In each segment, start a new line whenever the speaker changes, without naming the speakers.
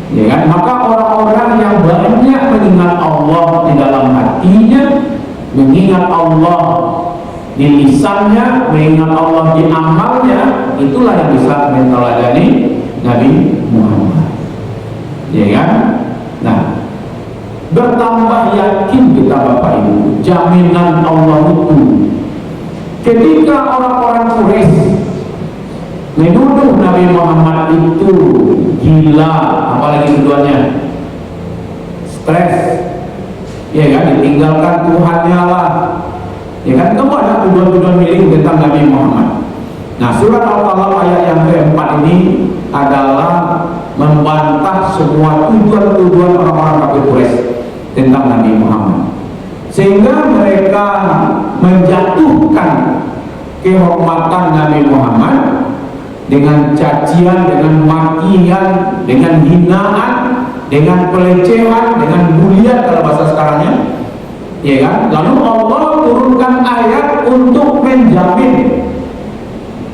Ya kan? Maka orang-orang yang banyak mengingat Allah di dalam hatinya, mengingat Allah di lisannya, mengingat Allah di amalnya, itulah yang bisa meneladani Nabi Muhammad. Ya kan? Nah, bertambah yakin kita Bapak Ibu, jaminan Allah itu. Ketika orang-orang Quraisy menuduh Nabi Muhammad itu gila, apalagi tujuannya stres, ya kan, ditinggalkan Tuhannya lah, ya kan, kamu ada tuduhan-tuduhan miring tentang Nabi Muhammad. Nah, surat Al-Qalam ayat yang keempat ini adalah membantah semua tuduhan-tuduhan orang-orang kafir Quraisy tentang Nabi Muhammad, sehingga mereka menjatuhkan kehormatan Nabi Muhammad dengan cacian, dengan makian, dengan hinaan, dengan pelecehan, dengan bulian kalau bahasa sekarangnya, ya kan? Lalu Allah turunkan ayat untuk menjamin,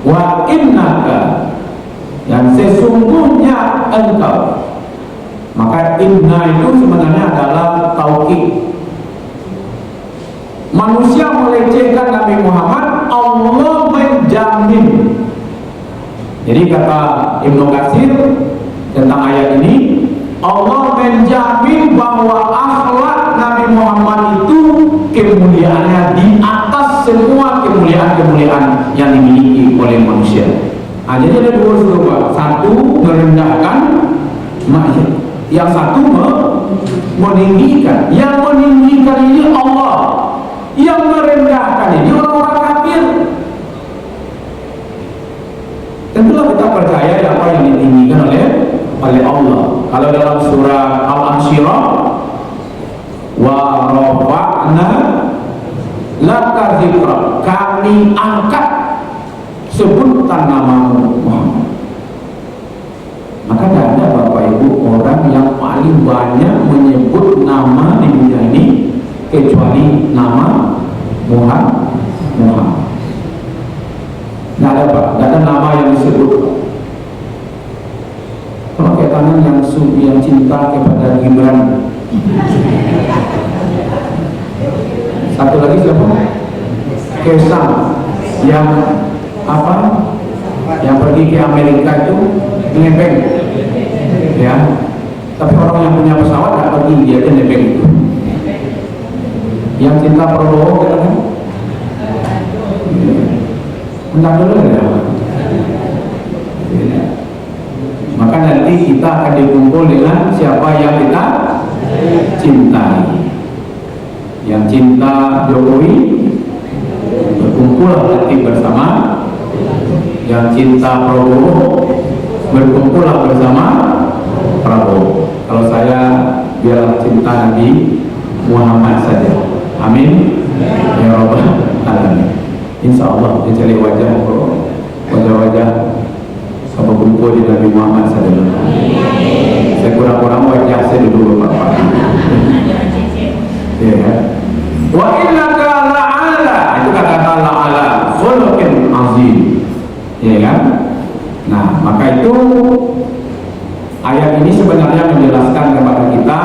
wa innaka, dan sesungguhnya engkau. Maka inna itu sebenarnya adalah taukid. Manusia melecehkan Nabi Muhammad, Allah menjamin. Jadi kata Ibnu Katsir tentang ayat ini, Allah menjamin bahwa akhlak Nabi Muhammad itu kemuliaannya di atas semua kemuliaan-kemuliaan yang dimiliki oleh manusia. Nah, jadi ada dua unsur, satu merendahkan, yang satu meninggikan. Yang meninggikan ini Allah, yang merendahkan ini orang-orang kafir. Tentulah kita percaya apa yang ditinggikan oleh Allah. Kalau dalam surah Al-Ansyirah, wa rafa'na laka dzikra, kami angkat sebutan namamu Muhammad. Maka tidak ada Bapak Ibu orang yang paling banyak menyebut nama di dunia ini kecuali nama Muhammad. Tidak ada Pak, tidak ada nama yang disebut. Kalau kayak tangan yang cinta kepada Gibran. Satu lagi siapa? Kesang yang apa? Yang pergi ke Amerika itu nebeng, ya. Tapi orang yang punya pesawat nggak pergi, dia aja nebeng itu. Yang cinta Prabowo kan? Entah dulu ya. Maka nanti kita akan dikumpul dengan siapa yang kita cintai. Yang cinta Jokowi berkumpul nanti bersama, yang cinta Prabowo berkumpul bersama Prabowo. Kalau saya biar cinta Nabi Muhammad saja. Amin ya rabbal alamin. Insya Allah dicari wajah-wajah apa kumpul di Nabi Muhammad SAW. Saya kurang-kurang wajah saya dulu Bapak. Ya. Wa innaka la'ala, itu kata la'ala khuluqin azim. Ya kan? Nah, maka itu ayat ini sebenarnya menjelaskan kepada kita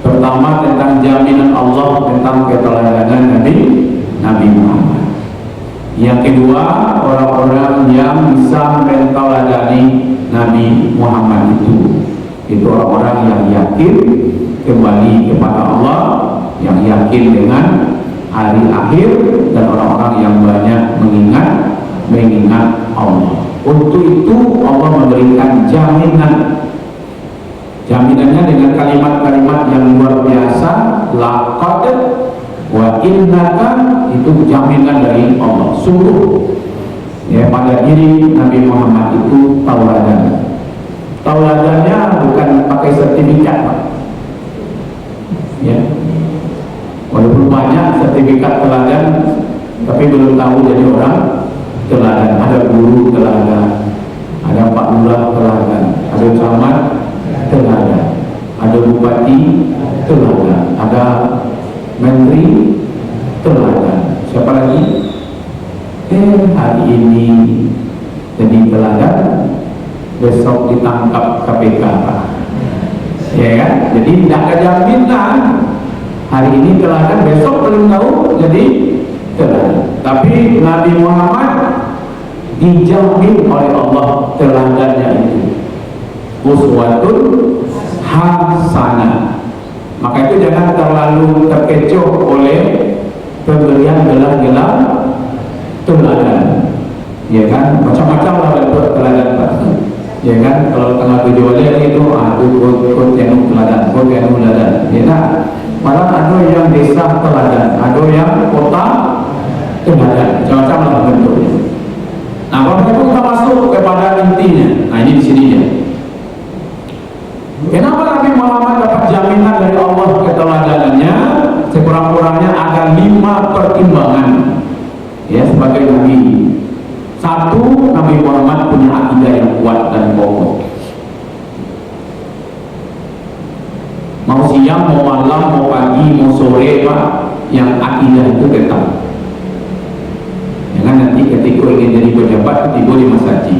pertama tentang jaminan Allah tentang keteladanan Nabi Muhammad. Yang kedua, orang-orang yang bisa menteladani Nabi Muhammad itu orang-orang yang yakin kembali kepada Allah, yang yakin dengan hari akhir, dan orang-orang yang banyak mengingat Allah. Untuk itu Allah memberikan jaminannya dengan kalimat-kalimat yang luar biasa, laqad wa innaka, itu jaminan dari Allah. Sungguh ya, pada diri Nabi Muhammad itu tauladan. Tauladannya bukan pakai sertifikat Pak. Ya. Walaupun banyak sertifikat teladan, tapi belum tahu jadi orang teladan. Ada guru teladan, ada Pak Lurah teladan, ada camat teladan, ada bupati teladan, ada menteri teladan. Siapa lagi? Hari ini jadi teladan, besok ditangkap KPK. ya kan? Jadi tidak ada jaminan hari ini teladan, besok belum tahu jadi teladan. Tapi Nabi Muhammad dijamin oleh Allah teladannya itu uswatun hasanah. Maka itu jangan terlalu terkecoh oleh pemberian gelar-gelar teladan, ya kan? Macam-macam lah bentuk teladan, ya kan? Kalau tengah tujuannya itu kod yang teladan, kod yang teladan, ya kan? Malah ada yang desa teladan, ada yang kota teladan, macam-macam lah bentuknya. Nah, kalau kita masuk kepada intinya, nah ini di sininya. Kenapa Nabi Muhammad dapat jaminan dari Allah keteladanannya? Sekurang-kurangnya ada 5 pertimbangan, ya, sebagai Nabi. Satu, Nabi Muhammad punya akidah yang kuat dan kokoh. Mau siang, mau malam, mau pagi, mau sore, Pak, yang akidah itu tetap. Jangan nanti ketika ingin jadi pejabat tiba di masjid,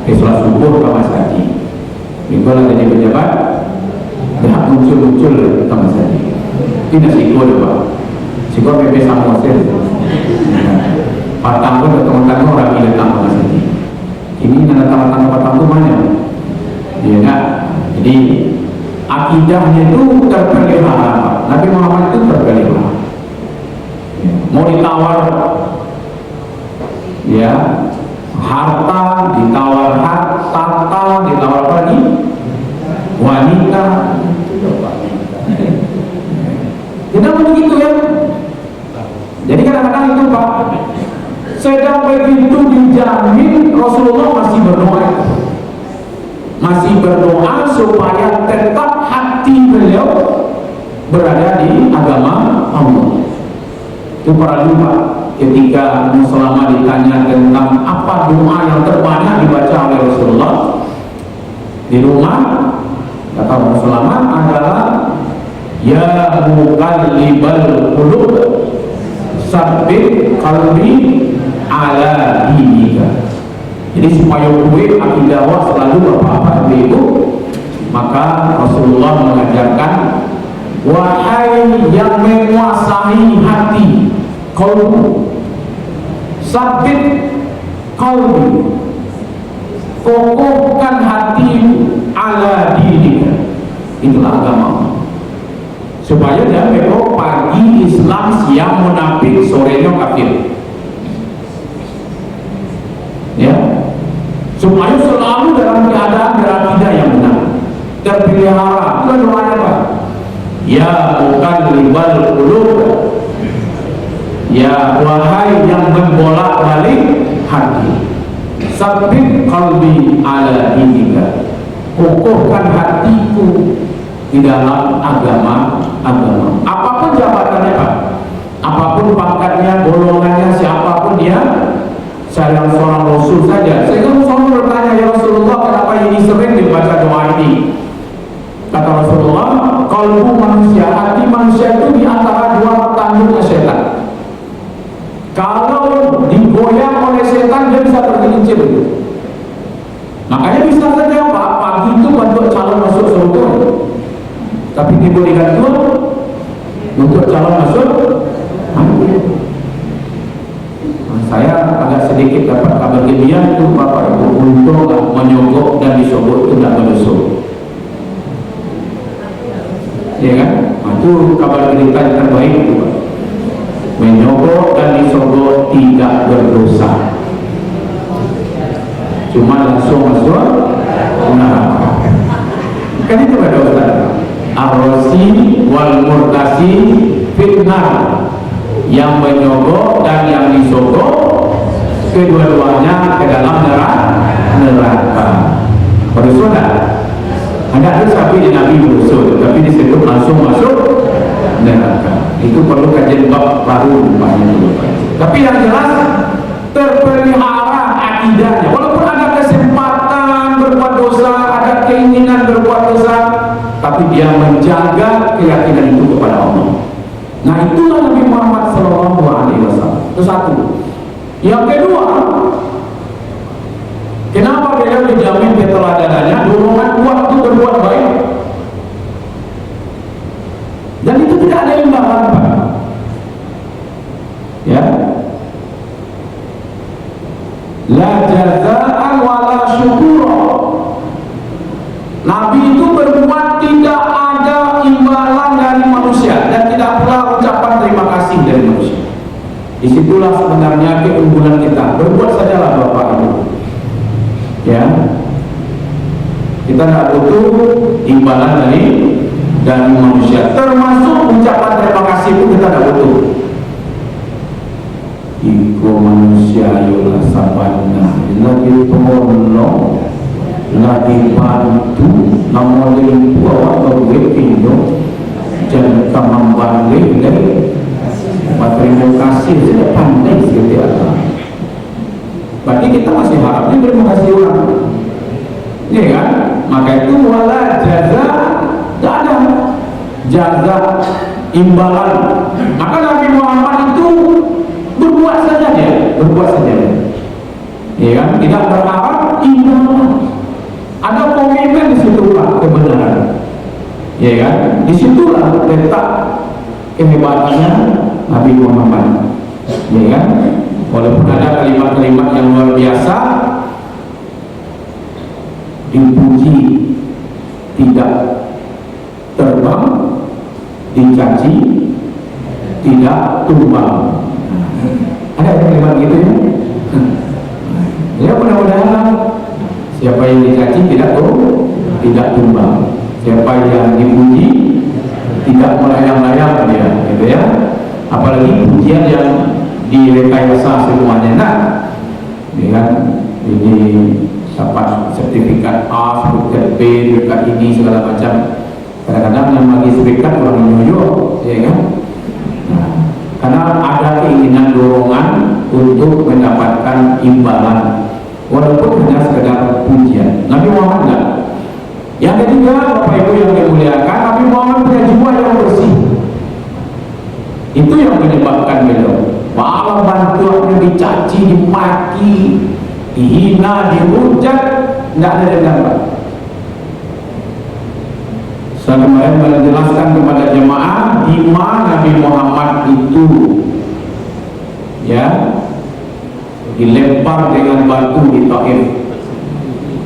sholat subuh ke masjid. Kalau jadi pejabat, tidak muncul-muncul ke masjid. Tidak sikul, Pak. Sikul PP sama Mesir. Patang pun teman-teman orang ini datang ke masjid. Ini ada teman-teman patang itu mana? Ya enggak. Jadi akidahnya itu terpelihara. Nabi Muhammad itu terpelihara. Mau ditawar, ya, harta, ditawar harta, ditawar lagi wanita. Tidak begitu ya. Jadi kadang-kadang itu Pak, sedang begitu dijamin, Rasulullah masih berdoa supaya tetap hati beliau berada di agama Allah. Itu para lupa ketika Muhammad ditanya tentang apa doa yang terbanyak dibaca oleh Rasulullah di rumah, kata Muhammad adalah ya muqallibal qulub sabbit qalbi ala dinika. Jadi supaya gue akidah selalu berapa itu, maka Rasulullah mengajarkan, wahai yang menguasai hati, qalbu, sabbit qalbi, kokohkan hatimu ala dinika. Itulah agama Allah. Supaya dia memang pagi Islam, siang munafik, sorenya kafir. Ya, supaya selalu dalam keadaan berakidah yang benar, terpelihara. Itu doanya Pak. Ya muqallibal qulub, ya wahai yang membolak-balik hati, sabbit qalbi ala dinika, kokohkan hatiku di dalam agama. Apapun jabatannya Pak, apapun pangkatnya, golongannya, siapapun dia, saya seorang Rasul saja. Saya kan selalu bertanya, ya Rasulullah, kenapa ini sering dibaca doa ini? Kata Rasulullah, kalbu manusia, hati manusia itu di antara dua tanduknya setan. Kalau digoyang oleh setan, dia bisa tergelincir. Makanya bisa saja Pak, pagi itu bentuk calon masuk surga, tapi tiba digantung untuk calon masuk. Saya agak sedikit dapat kabar gembira itu Bapak Ibu, untuk menyogok dan disogok itu tidak menusuk, ya kan? Itu kabar berita yang terbaik itu Pak. Menyogok dan disogok tidak berdosa, cuma langsung masuk neraka. Kan itu ada Ustaz, ar-rasi wal murtasi fitnah. Yang menyogok dan yang disogok, kedua-duanya ke dalam neraka. Bersudah ada sapi di Nabi berusul, tapi disebut langsung masuk neraka. Itu perlu kajian bab baru banyak dulu. Tapi yang jelas terpelihara akidahnya. Walaupun ada kesempatan berbuat dosa, ada keinginan berbuat dosa, tapi dia menjaga keyakinan itu kepada Allah. Nah itulah Nabi Muhammad SAW. Itu satu. Yang kedua, kenapa beliau dijamin keteladanannya? Dorongan kuat itu berbuat baik. tidak ada imbalan, Pak. Ya, la jazaan wala syukura. Nabi itu berbuat tidak ada imbalan dari manusia dan tidak pula ucapan terima kasih dari manusia. Disitulah sebenarnya keunggulan kita. Berbuat sajalah Bapak Ibu. Ya, kita tidak butuh imbalan dari manusia. Termasuk ucapan terima kasih pun kita tidak butuh. Iko manusia yola sabana lagi tolong lagi bantu namun limpu awak berwikindo jangan kamambalik dari terima kasih sudah pandai sekali Allah. Berarti kita masih harapnya terima kasih orang, ya kan? Maka itu wala jaza, tidak ada jaza imbalan. Maka Nabi Muhammad itu berbuat saja dia, berbuat saja, ya kan? Tidak berharap imbalan. Ada komitmen di situ Pak, kebenaran, ya kan? Disitulah letak kehebatannya Nabi Muhammad, ya kan? Walaupun ada kalimat-kalimat yang luar biasa, dipuji tidak terbang, dicaci tidak tumbang. Ada kalimat gitu ya? Ya mudah-mudahan siapa yang dicaci tidak tumbang, siapa yang dipuji tidak melayang-layang dia, gitu ya. Apalagi pujian yang direkayasa semuanya, nah, ya kan? Ini dapat sertifikat A, sertifikat B, sertifikat ini segala macam. Kadang-kadang yang bagi sertifikat orang nyoyo, ya kan? Nah, karena ada keinginan dorongan untuk mendapatkan imbalan, walaupun hanya sekedar pujian. Nabi Muhammad enggak. Yang ketiga, Bapak Ibu yang dimuliakan, Nabi Muhammad punya jiwa yang bersih. Itu yang menyebabkan beliau walau bantuannya dicaci, dimaki, dihina, dihujat, tidak ada dendam. Saya kemarin menjelaskan kepada jemaah di mana Nabi Muhammad itu ya dilempar dengan batu di Taif,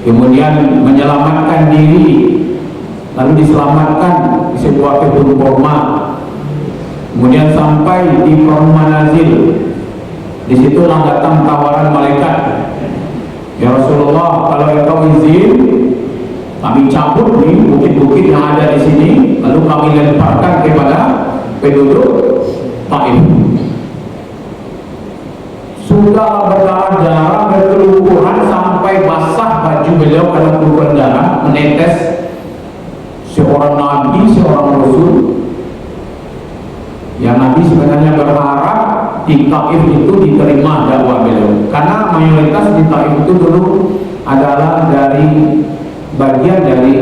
kemudian menyelamatkan diri, lalu diselamatkan di sebuah kebun kurma, kemudian sampai di kaum manazil. Disitulah datang tawaran malaikat, ya Rasulullah, kalau engkau izin kami cabut nih bukit-bukit yang ada di sini, lalu kami lemparkan kepada penduduk Taif. Sudah berdarah-darah, berkelukuran sampai basah baju beliau karena keluar darah, menetes. Seorang nabi, seorang rasul, yang Nabi sebenarnya berharap di Taif itu diterima dakwah beliau, karena mayoritas di Taif itu dulu adalah dari bagian dari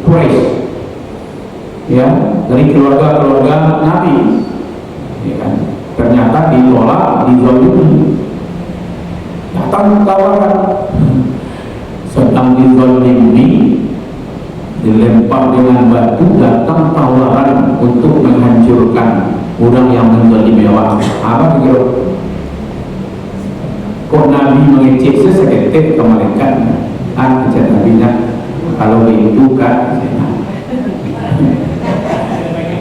Quraisy, ya, dari keluarga-keluarga Nabi, ya kan? Ternyata ditolak, dizalimi, datang tawaran, sedang dizalimi, dilempar dengan batu, datang tawaran untuk menghancurkan orang yang menzalimi awak. Apa kira? Kok Nabi mengecek seseketik ke malaikat? Kata Nabi, kalau begitu kan,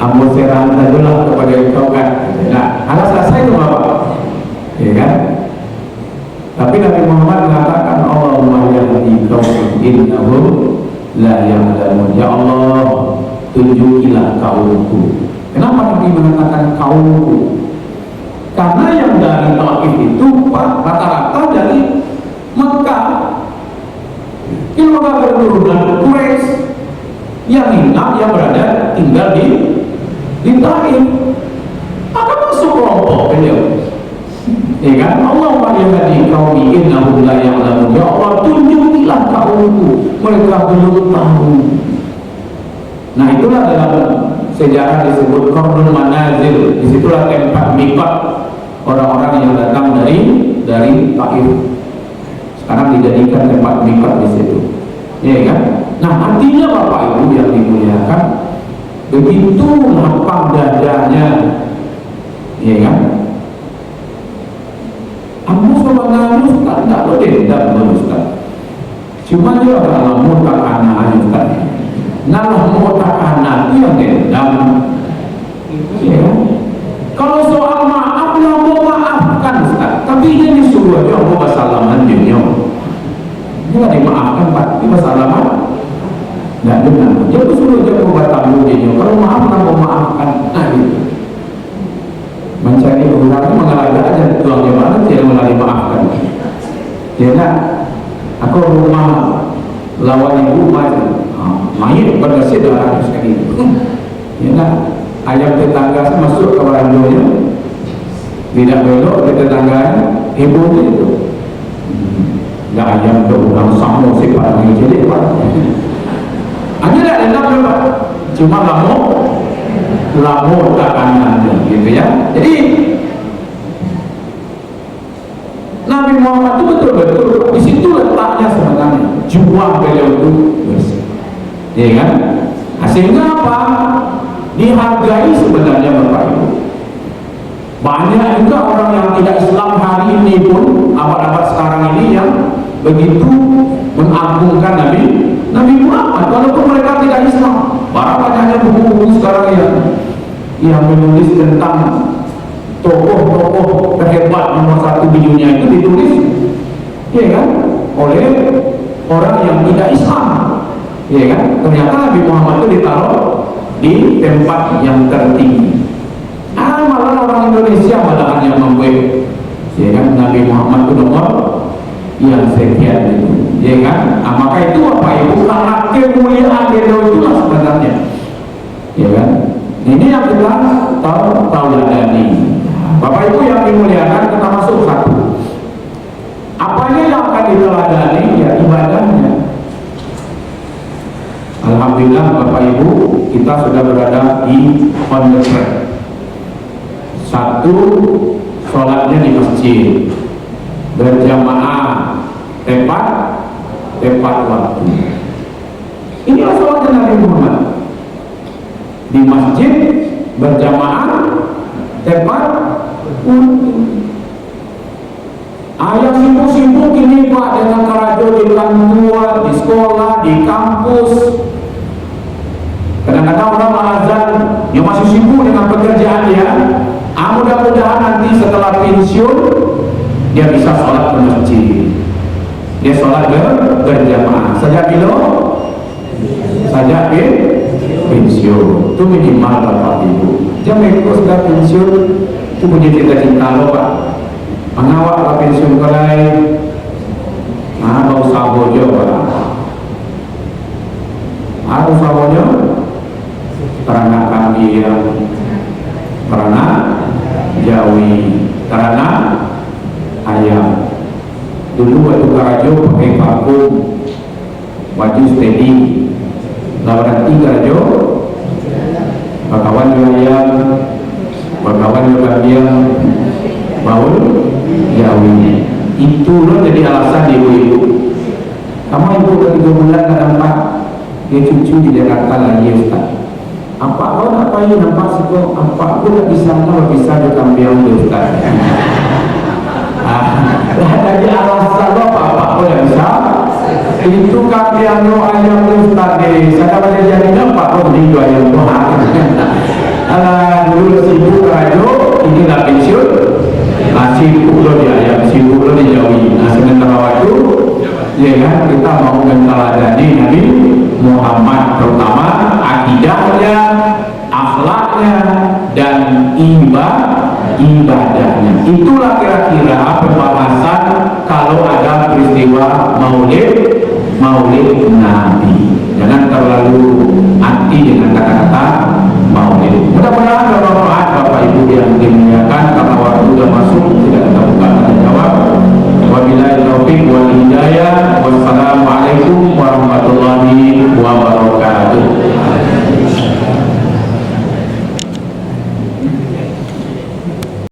ambo serang sajalah kepada engkau kan. Nah, alas selesai itu apa? Ya kan? Tapi Nabi Muhammad mengatakan, Allahumma yahdi qaum innahum la ya'lamun. Ya Allah, tunjukilah kaumku. Kenapa Nabi mengatakan kaumku? Karena yang dari Taif itu rata-rata dari Mekah, keluarga berturunan Quraisy yang berada tinggal di Taif. Maka masuk kelompok beliau, ya kan? Allahumma yahdi qaumi innahum la ya'lamun. Ya Allah, tunjukilah kaumku, mereka belum tahu. Nah, itulah dalam sejarah disebut Qarnul Manazil. Disitulah tempat miqat orang-orang yang datang dari Taif. Sekarang dijadikan tempat miqat di situ, ya kan? Nah, artinya Bapak Ibu yang dimuliakan, begitu lapang dadanya, ya kan? Aku sebenarnya Ustaz tak ada dendam Ustaz, cuma dia adalah mutak anak Ustaz. Nah mutak anak itu yang dendam, ya kan? Kalau soal maaf lah mau maafkan Ustaz, tapi dia disuruh aja mau bersalaman dia nggak dimaafkan Pak, dia bersalaman nggak benar, dia disuruh aja mau bertamu dia kalau maaf lah mau maafkan. Nah gitu, mencari orang itu mengalaga aja tuangnya mana tidak mengalami maafkan. Ya nak, aku rumah lawan ibu macam mayat berdasar darah sekali. Ya nak, ayam tetangga masuk ke barandonya, tidak belok ke tetangga ibu itu. Nggak ayam tu orang sama sifat yang jadi Pak. Hanya tak dendam Pak, cuma lamu tak kanan gitu ya. Jadi Nabi Muhammad itu betul-betul di situ letaknya sebenarnya jiwa beliau itu bersih, ya kan? Sehingga apa? Dihargai sebenarnya Bapak Ibu. Banyak juga orang yang tidak Islam hari ini pun abad-abad sekarang ini yang begitu mengagungkan Nabi Muhammad walaupun mereka tidak Islam. Banyaknya buku-buku sekarang yang menulis tentang tokoh-tokoh terhebat nomor satu di dunia itu ditulis, ya kan, oleh orang yang tidak Islam, ya kan. Ternyata Nabi Muhammad itu ditaruh di tempat yang tertinggi. Malah orang Indonesia malahan yang membuat, ya kan, Nabi Muhammad itu nomor yang sekian itu, ya kan. Maka itu apa Ibu, karena kemuliaan beliau itulah sebenarnya, ya kan. Ini yang kita tauladani. Bapak Ibu yang dimuliakan, kita masuk satu. Apanya yang akan diteladani? Ya ibadahnya. Alhamdulillah Bapak Ibu, kita sudah berada di on the track. Satu, sholatnya di masjid berjamaah, tepat waktu. Inilah sholatnya Nabi Muhammad, di masjid berjamaah, tepat waktu. Ayah sibuk-sibuk ini Pak dengan kerajo di kantor, di sekolah, di kampus. Kadang-kadang orang azan, dia masih sibuk dengan pekerjaan dia. Mudah-mudahan nanti setelah pensiun dia bisa sholat ke masjid. Dia sholat berjamaah. Sejak pensiun itu minimal Bapak Ibu. Jangan ikut sudah pensiun itu punya cita-cita lo Pak. Mengawak lah pensiun kelai. Bau sabojo Pak. Harus sabojo karena kami yang karena Jawi, karena ayam. Dulu waktu karajo pakai vakum, baju steady. Lawan karajo, bakawan ayam, bakawan ayam, baul Jawi. Itu loh jadi alasan ibu-ibu. Kamu ibu udah 3 bulan tak nampak, dia cucu di Jakarta lagi Ustaz. Apa kau nak payah nampak siko? Apa aku tak bisa di kambiang di Ustaz. Lagi alasan apa kau tak bisa? Itu kambiang lo ayam di Ustaz deh. Saya pada jadi nampak kau di dua ayam doa. Dulu sibuk rajo, ini dah pensiun. Sibuk lo di ayam, sibuk lo di Jawi. Sementara waktu, ya kan, kita mau meneladani Nabi Muhammad, terutama akidahnya, akhlaknya, dan ibadahnya. Itulah kira-kira pembahasan kalau ada peristiwa maulid Nabi. Jangan terlalu anti dengan kata-kata maulid. Mudah-mudahan bermanfaat Bapak Ibu yang dimuliakan, karena waktu sudah masuk, tidak kita buka